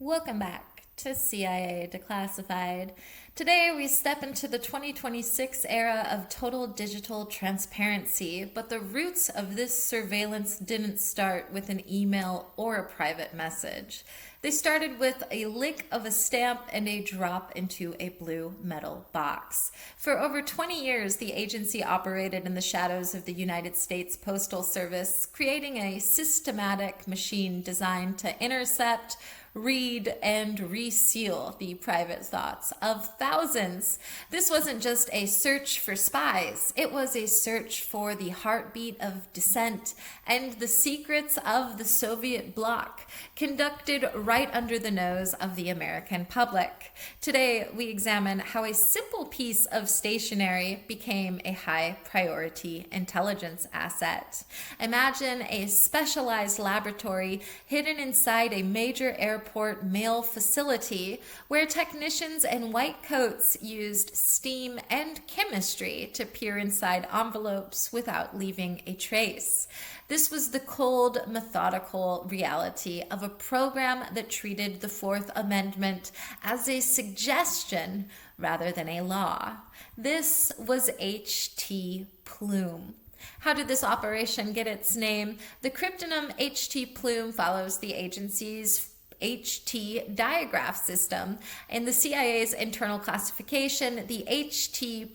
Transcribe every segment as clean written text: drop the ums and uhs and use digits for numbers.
Welcome back to CIA Declassified. Today we step into the 2026 era of total digital transparency, but the roots of this surveillance didn't start with an email or a private message. They started with a lick of a stamp and a drop into a blue metal box. For over 20 years, the agency operated in the shadows of the United States Postal Service, creating a systematic machine designed to intercept, read, and reseal the private thoughts of thousands. This wasn't just a search for spies, it was a search for the heartbeat of dissent and the secrets of the Soviet bloc, conducted right under the nose of the American public. Today, we examine how a simple piece of stationery became a high-priority intelligence asset. Imagine a specialized laboratory hidden inside a major airport mail facility where technicians in white coats used steam and chemistry to peer inside envelopes without leaving a trace. This was the cold, methodical reality of a program that treated the Fourth Amendment as a suggestion rather than a law. This was HTPLUME. How did this operation get its name? The cryptonym HTPLUME follows the agency's HT diagraph system. In the CIA's internal classification, the HT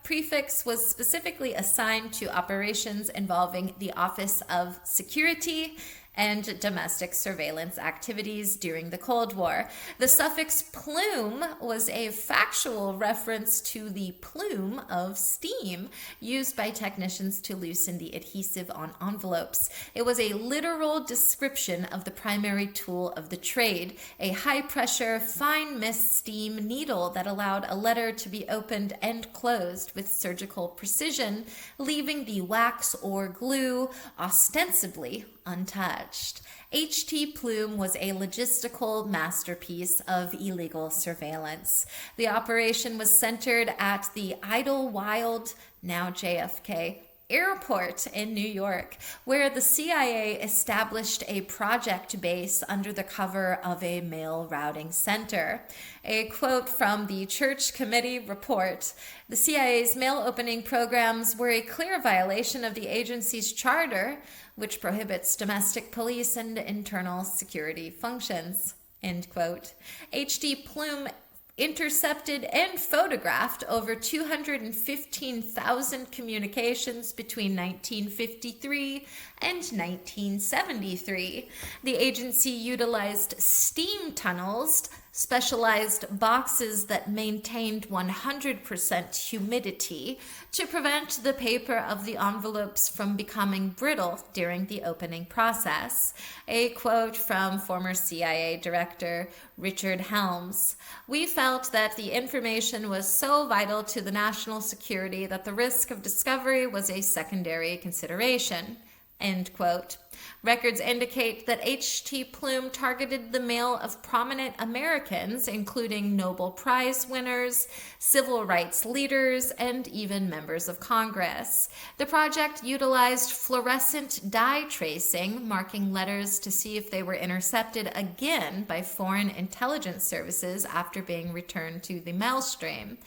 prefix was specifically assigned to operations involving the Office of Security and domestic surveillance activities during the Cold War. The suffix plume was a factual reference to the plume of steam used by technicians to loosen the adhesive on envelopes. It was a literal description of the primary tool of the trade, a high-pressure, fine-mist steam needle that allowed a letter to be opened and closed with surgical precision, leaving the wax or glue ostensibly untouched. HTPLUME was a logistical masterpiece of illegal surveillance. The operation was centered at the Idlewild, now JFK, airport in New York, where the CIA established a project base under the cover of a mail routing center. A quote from the Church Committee report: "The CIA's mail opening programs were a clear violation of the agency's charter, which prohibits domestic police and internal security functions." End quote. HTPLUME intercepted and photographed over 215,000 communications between 1953 and 1973. The agency utilized steam tunnels, specialized boxes that maintained 100% humidity, to prevent the paper of the envelopes from becoming brittle during the opening process. A quote from former CIA Director Richard Helms: "We felt that the information was so vital to the national security that the risk of discovery was a secondary consideration." End quote. Records indicate that HTPLUME targeted the mail of prominent Americans, including Nobel Prize winners, civil rights leaders, and even members of Congress. The project utilized fluorescent dye tracing, marking letters to see if they were intercepted again by foreign intelligence services after being returned to the maelstream.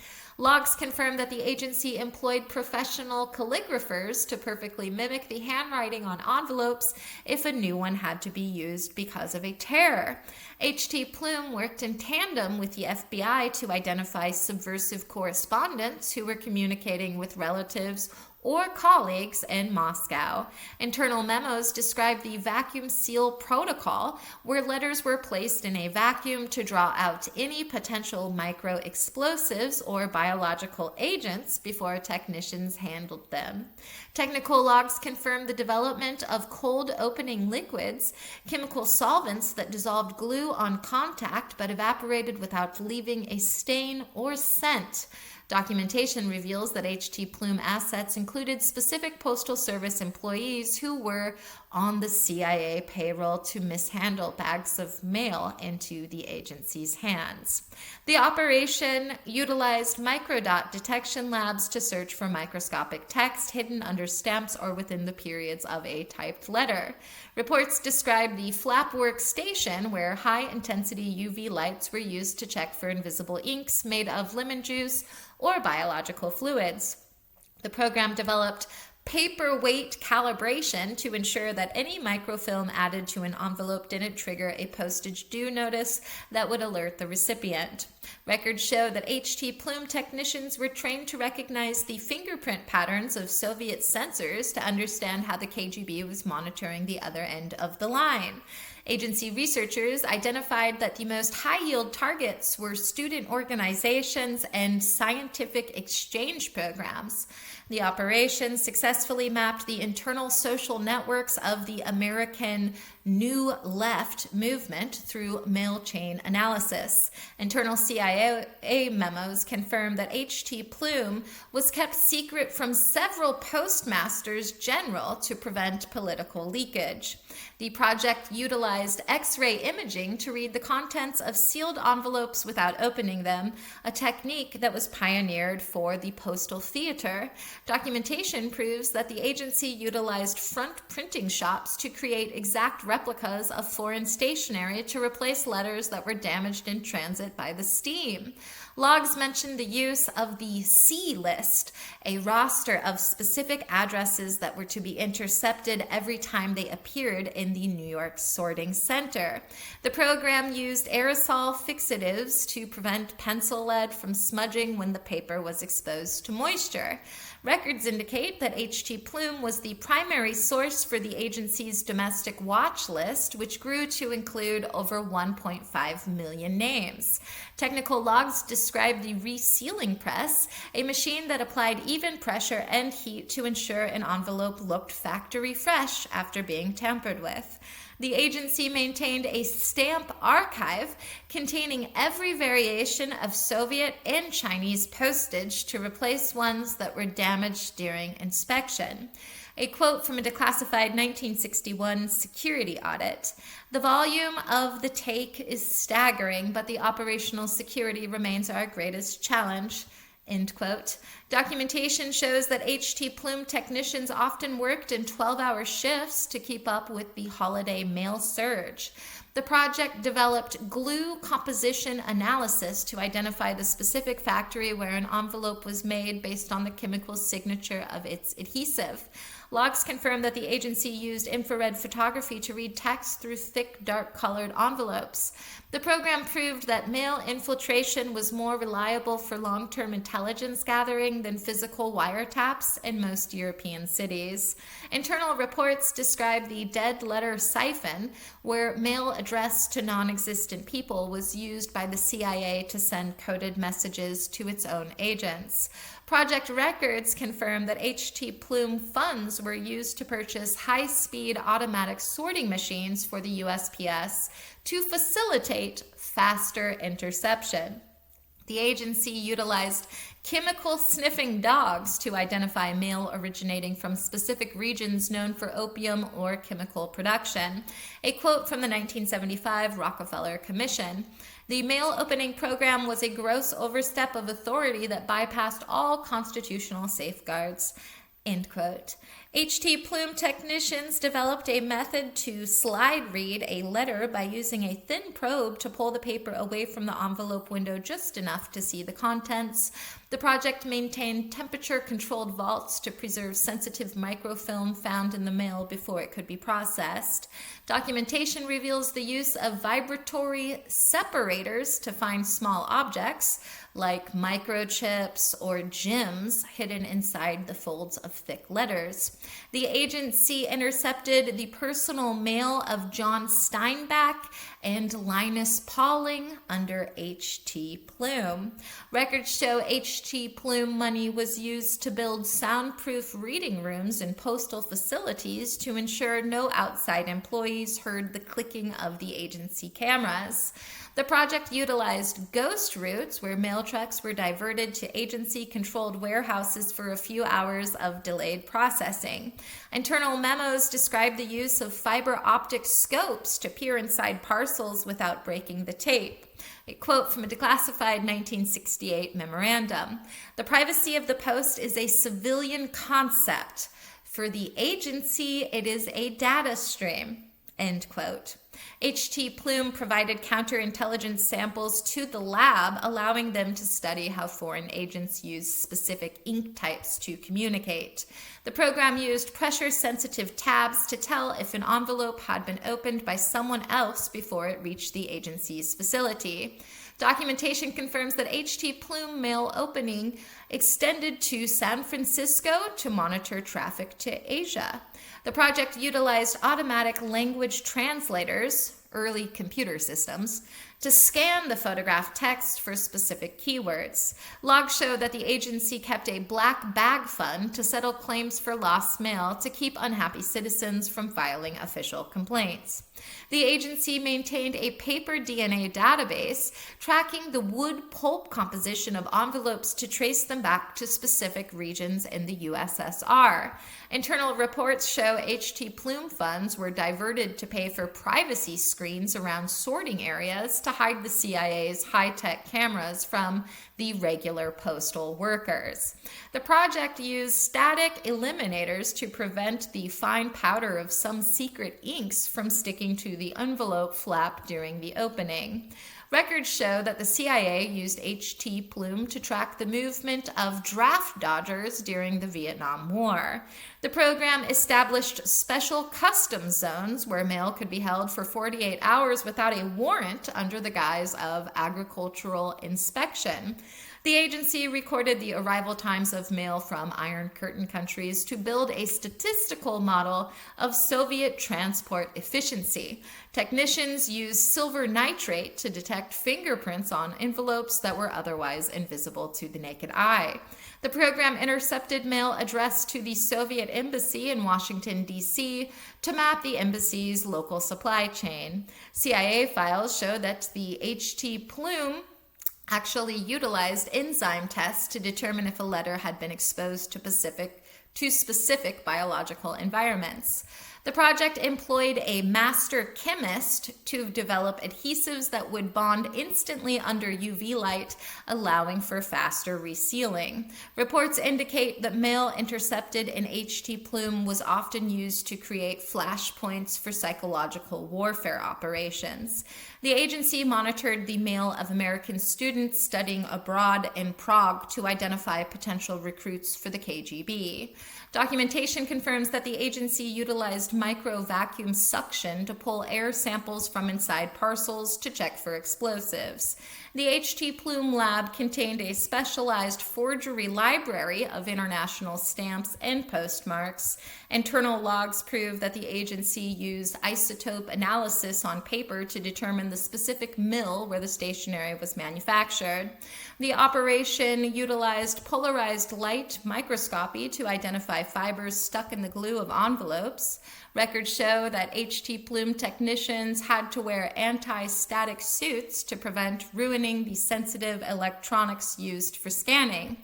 Logs confirm that the agency employed professional calligraphers to perfectly mimic the handwriting on envelopes if a new one had to be used because of a tear. HTPLUME worked in tandem with the FBI to identify subversive correspondents who were communicating with relatives or colleagues in Moscow. Internal memos describe the vacuum seal protocol, where letters were placed in a vacuum to draw out any potential micro-explosives or biological agents before technicians handled them. Technical logs confirm the development of cold opening liquids, chemical solvents that dissolved glue on contact but evaporated without leaving a stain or scent. Documentation reveals that HTPLUME assets included specific Postal Service employees who were on the CIA payroll to mishandle bags of mail into the agency's hands. The operation utilized microdot detection labs to search for microscopic text hidden under stamps or within the periods of a typed letter. Reports describe the flapwork station, where high-intensity UV lights were used to check for invisible inks made of lemon juice or biological fluids. The program developed paperweight calibration to ensure that any microfilm added to an envelope didn't trigger a postage due notice that would alert the recipient. Records show that HTPLUME technicians were trained to recognize the fingerprint patterns of Soviet sensors to understand how the KGB was monitoring the other end of the line. Agency researchers identified that the most high-yield targets were student organizations and scientific exchange programs. The operation successfully mapped the internal social networks of the American New Left movement through mail chain analysis. Internal CIA memos confirm that HTPLUME was kept secret from several postmasters general to prevent political leakage. The project utilized X-ray imaging to read the contents of sealed envelopes without opening them, a technique that was pioneered for the postal theater. Documentation proves that the agency utilized front printing shops to create exact replicas of foreign stationery to replace letters that were damaged in transit by the steam. Logs mention the use of the C list, a roster of specific addresses that were to be intercepted every time they appeared in the New York sorting center. The program used aerosol fixatives to prevent pencil lead from smudging when the paper was exposed to moisture. Records indicate that HTPLUME was the primary source for the agency's domestic watch list, which grew to include over 1.5 million names. Technical logs describe the resealing press, a machine that applied even pressure and heat to ensure an envelope looked factory fresh after being tampered with. The agency maintained a stamp archive containing every variation of Soviet and Chinese postage to replace ones that were damaged during inspection. A quote from a declassified 1961 security audit: "The volume of the take is staggering, but the operational security remains our greatest challenge." End quote. Documentation shows that HTPLUME technicians often worked in 12-hour shifts to keep up with the holiday mail surge. The project developed glue composition analysis to identify the specific factory where an envelope was made based on the chemical signature of its adhesive. Logs confirm that the agency used infrared photography to read text through thick, dark-colored envelopes. The program proved that mail infiltration was more reliable for long-term intelligence gathering than physical wiretaps in most European cities. Internal reports describe the dead letter siphon, where mail addressed to non-existent people was used by the CIA to send coded messages to its own agents. Project records confirm that HTPLUME funds were used to purchase high-speed automatic sorting machines for the USPS to facilitate faster interception. The agency utilized chemical sniffing dogs to identify mail originating from specific regions known for opium or chemical production. A quote from the 1975 Rockefeller Commission: "The mail opening program was a gross overstep of authority that bypassed all constitutional safeguards." End quote. HTPLUME technicians developed a method to slide read a letter by using a thin probe to pull the paper away from the envelope window just enough to see the contents. The project maintained temperature-controlled vaults to preserve sensitive microfilm found in the mail before it could be processed. Documentation reveals the use of vibratory separators to find small objects, like microchips or gems hidden inside the folds of thick letters. The agency intercepted the personal mail of John Steinbeck and Linus Pauling under HTPLUME. Records show HTPLUME money was used to build soundproof reading rooms in postal facilities to ensure no outside employees heard the clicking of the agency cameras. The project utilized ghost routes where mail trucks were diverted to agency-controlled warehouses for a few hours of delayed processing. Internal memos describe the use of fiber optic scopes to peer inside parcels without breaking the tape. A quote from a declassified 1968 memorandum. "The privacy of the post is a civilian concept. For the agency, it is a data stream." End quote. HTPLUME provided counterintelligence samples to the lab, allowing them to study how foreign agents use specific ink types to communicate. The program used pressure-sensitive tabs to tell if an envelope had been opened by someone else before it reached the agency's facility. Documentation confirms that HTPLUME mail opening extended to San Francisco to monitor traffic to Asia. The project utilized automatic language translators, early computer systems, to scan the photographed text for specific keywords. Logs show that the agency kept a black bag fund to settle claims for lost mail to keep unhappy citizens from filing official complaints. The agency maintained a paper DNA database tracking the wood pulp composition of envelopes to trace them back to specific regions in the USSR. Internal reports show HTPLUME funds were diverted to pay for privacy screens around sorting areas to hide the CIA's high-tech cameras from the regular postal workers. The project used static eliminators to prevent the fine powder of some secret inks from sticking to the envelope flap during the opening. Records show that the CIA used HTPLUME to track the movement of draft dodgers during the Vietnam War. The program established special customs zones where mail could be held for 48 hours without a warrant under the guise of agricultural inspection. The agency recorded the arrival times of mail from Iron Curtain countries to build a statistical model of Soviet transport efficiency. Technicians used silver nitrate to detect fingerprints on envelopes that were otherwise invisible to the naked eye. The program intercepted mail addressed to the Soviet embassy in Washington, D.C. to map the embassy's local supply chain. CIA files show that the HTPLUME actually utilized enzyme tests to determine if a letter had been exposed to specific biological environments. The project employed a master chemist to develop adhesives that would bond instantly under UV light, allowing for faster resealing. Reports indicate that mail intercepted in HTPLUME was often used to create flashpoints for psychological warfare operations. The agency monitored the mail of American students studying abroad in Prague to identify potential recruits for the KGB. Documentation confirms that the agency utilized micro-vacuum suction to pull air samples from inside parcels to check for explosives. The HTPLUME lab contained a specialized forgery library of international stamps and postmarks. Internal logs prove that the agency used isotope analysis on paper to determine the specific mill where the stationery was manufactured. The operation utilized polarized light microscopy to identify fibers stuck in the glue of envelopes. Records show that HTPLUME technicians had to wear anti-static suits to prevent ruining the sensitive electronics used for scanning.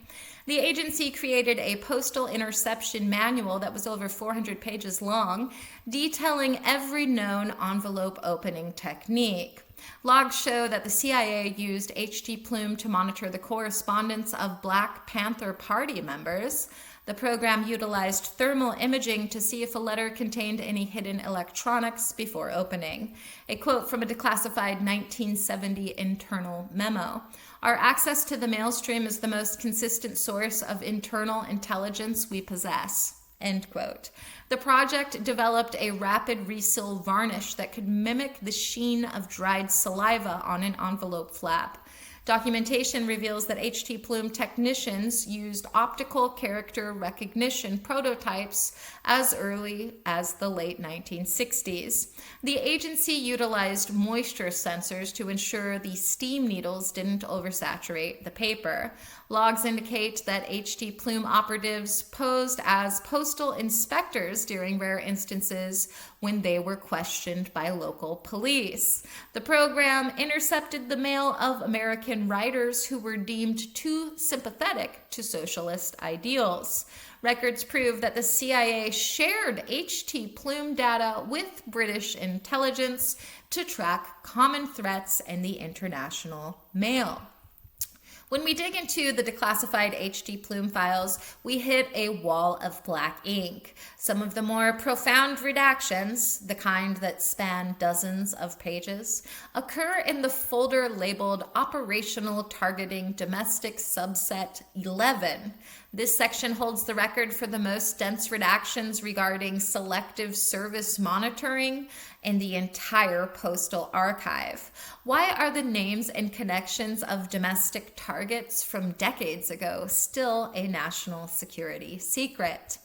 The agency created a postal interception manual that was over 400 pages long, detailing every known envelope opening technique. Logs show that the CIA used HTPLUME to monitor the correspondence of Black Panther Party members. The program utilized thermal imaging to see if a letter contained any hidden electronics before opening. A quote from a declassified 1970 internal memo. "Our access to the mail stream is the most consistent source of internal intelligence we possess." End quote. The project developed a rapid reseal varnish that could mimic the sheen of dried saliva on an envelope flap. Documentation reveals that HTPLUME technicians used optical character recognition prototypes as early as the late 1960s. The agency utilized moisture sensors to ensure the steam needles didn't oversaturate the paper. Logs indicate that HTPLUME operatives posed as postal inspectors during rare instances when they were questioned by local police. The program intercepted the mail of American writers who were deemed too sympathetic to socialist ideals. Records prove that the CIA shared HTPLUME data with British intelligence to track common threats in the international mail. When we dig into the declassified HTPLUME files, we hit a wall of black ink. Some of the more profound redactions, the kind that span dozens of pages, occur in the folder labeled Operational Targeting Domestic Subset 11. This section holds the record for the most dense redactions regarding selective service monitoring in the entire postal archive. Why are the names and connections of domestic targets from decades ago still a national security secret?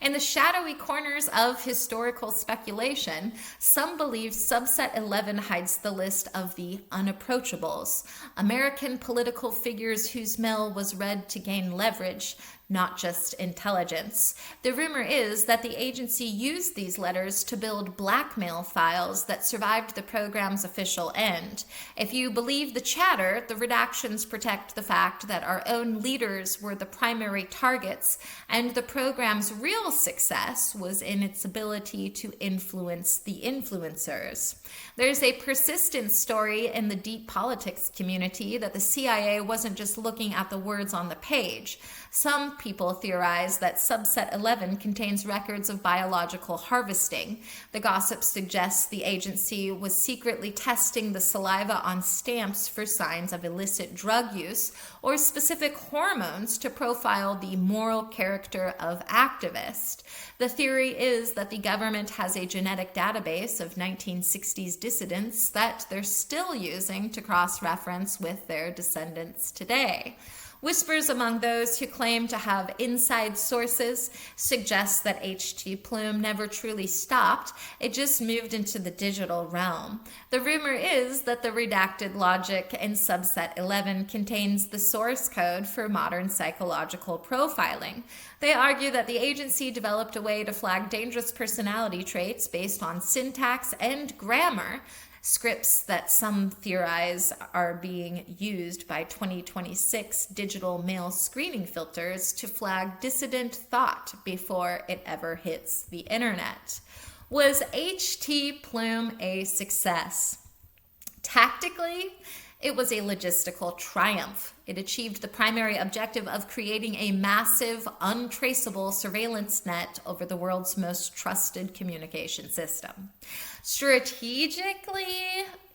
In the shadowy corners of historical speculation, some believe subset 11 hides the list of the unapproachables, American political figures whose mail was read to gain leverage, not just intelligence. The rumor is that the agency used these letters to build blackmail files that survived the program's official end. If you believe the chatter, the redactions protect the fact that our own leaders were the primary targets, and the program's real success was in its ability to influence the influencers. There's a persistent story in the deep politics community that the CIA wasn't just looking at the words on the page. Some people theorize that subset 11 contains records of biological harvesting. The gossip suggests the agency was secretly testing the saliva on stamps for signs of illicit drug use or specific hormones to profile the moral character of activists. The theory is that the government has a genetic database of 1960s dissidents that they're still using to cross-reference with their descendants today. Whispers among those who claim to have inside sources suggest that HTPLUME never truly stopped, it just moved into the digital realm. The rumor is that the redacted logic in subset 11 contains the source code for modern psychological profiling. They argue that the agency developed a way to flag dangerous personality traits based on syntax and grammar, scripts that some theorize are being used by 2026 digital mail screening filters to flag dissident thought before it ever hits the internet. Was HTPLUME a success? Tactically, it was a logistical triumph. It achieved the primary objective of creating a massive, untraceable surveillance net over the world's most trusted communication system. Strategically,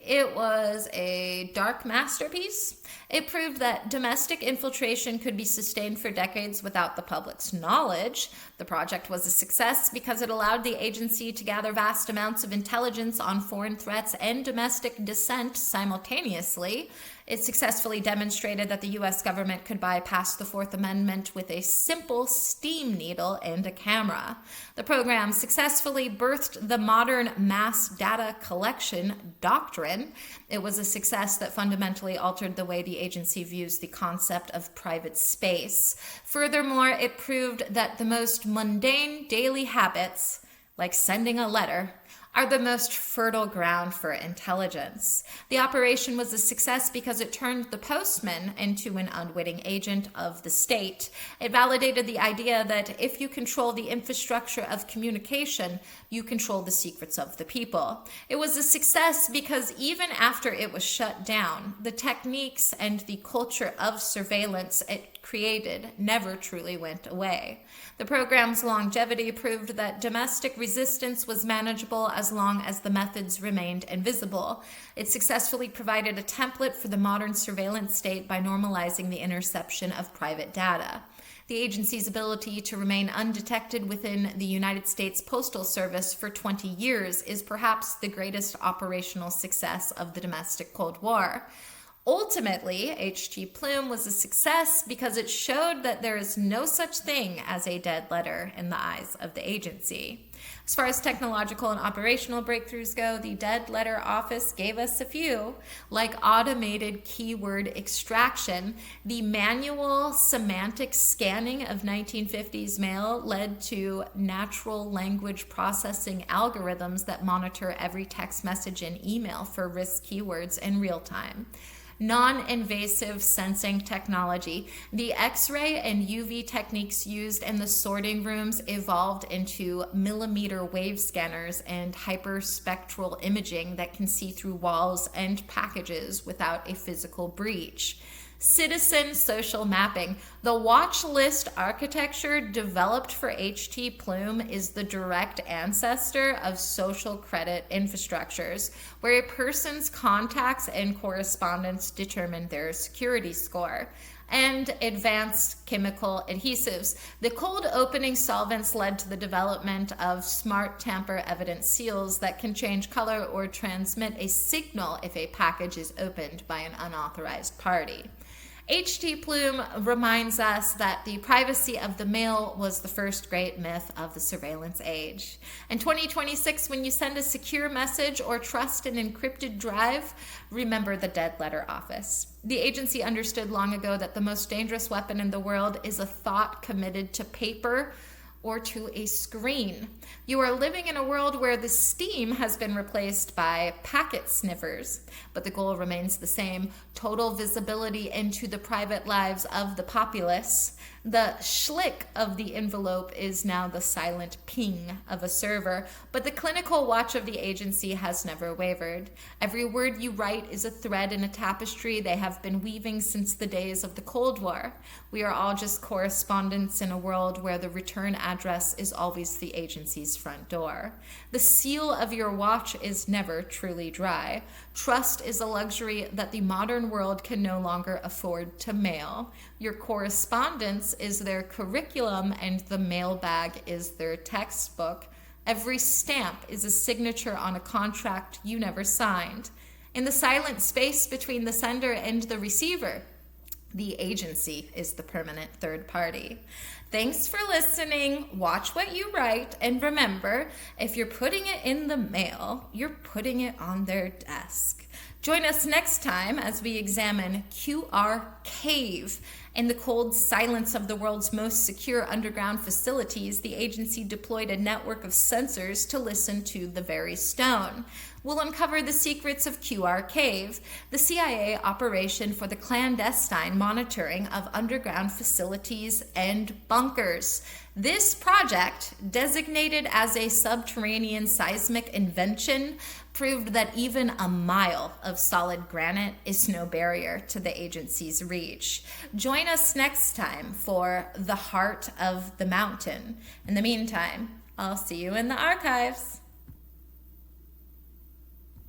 it was a dark masterpiece. It proved that domestic infiltration could be sustained for decades without the public's knowledge. The project was a success because it allowed the agency to gather vast amounts of intelligence on foreign threats and domestic dissent simultaneously. It successfully demonstrated that the U.S. government could bypass the Fourth Amendment with a simple steam needle and a camera. The program successfully birthed the modern mass data collection doctrine. It was a success that fundamentally altered the way the agency views the concept of private space. Furthermore, it proved that the most mundane daily habits, like sending a letter, are the most fertile ground for intelligence. The operation was a success because it turned the postman into an unwitting agent of the state. It validated the idea that if you control the infrastructure of communication, you control the secrets of the people. It was a success because even after it was shut down, the techniques and the culture of surveillance it created never truly went away. The program's longevity proved that domestic resistance was manageable as long as the methods remained invisible. It successfully provided a template for the modern surveillance state by normalizing the interception of private data. The agency's ability to remain undetected within the United States Postal Service for 20 years is perhaps the greatest operational success of the domestic Cold War. Ultimately, HTPLUME was a success because it showed that there is no such thing as a dead letter in the eyes of the agency. As far as technological and operational breakthroughs go, the Dead Letter Office gave us a few, like automated keyword extraction. The manual semantic scanning of 1950s mail led to natural language processing algorithms that monitor every text message and email for risk keywords in real time. Non-invasive sensing technology. The X-ray and UV techniques used in the sorting rooms evolved into millimeter wave scanners and hyperspectral imaging that can see through walls and packages without a physical breach. Citizen social mapping. The watch list architecture developed for HTPLUME is the direct ancestor of social credit infrastructures, where a person's contacts and correspondence determine their security score. And advanced chemical adhesives. The cold opening solvents led to the development of smart tamper evident seals that can change color or transmit a signal if a package is opened by an unauthorized party. HTPLUME reminds us that the privacy of the mail was the first great myth of the surveillance age. In 2026, when you send a secure message or trust an encrypted drive, remember the Dead Letter Office. The agency understood long ago that the most dangerous weapon in the world is a thought committed to paper or to a screen. You are living in a world where the steam has been replaced by packet sniffers, but the goal remains the same: total visibility into the private lives of the populace. The schlick of the envelope is now the silent ping of a server, but the clinical watch of the agency has never wavered. Every word you write is a thread in a tapestry they have been weaving since the days of the Cold War. We are all just correspondents in a world where the return address is always the agency's front door. The seal of your watch is never truly dry. Trust is a luxury that the modern world can no longer afford to mail. Your correspondence is their curriculum and the mailbag is their textbook. Every stamp is a signature on a contract you never signed. In the silent space between the sender and the receiver, the agency is the permanent third party. Thanks for listening. Watch what you write. And remember, if you're putting it in the mail, you're putting it on their desk. Join us next time as we examine QR Cave. In the cold silence of the world's most secure underground facilities, the agency deployed a network of sensors to listen to the very stone. We'll uncover the secrets of QR Cave, the CIA operation for the clandestine monitoring of underground facilities and bunkers. This project, designated as a subterranean seismic invention, proved that even a mile of solid granite is no barrier to the agency's reach. Join us next time for The Heart of the Mountain. In the meantime, I'll see you in the archives.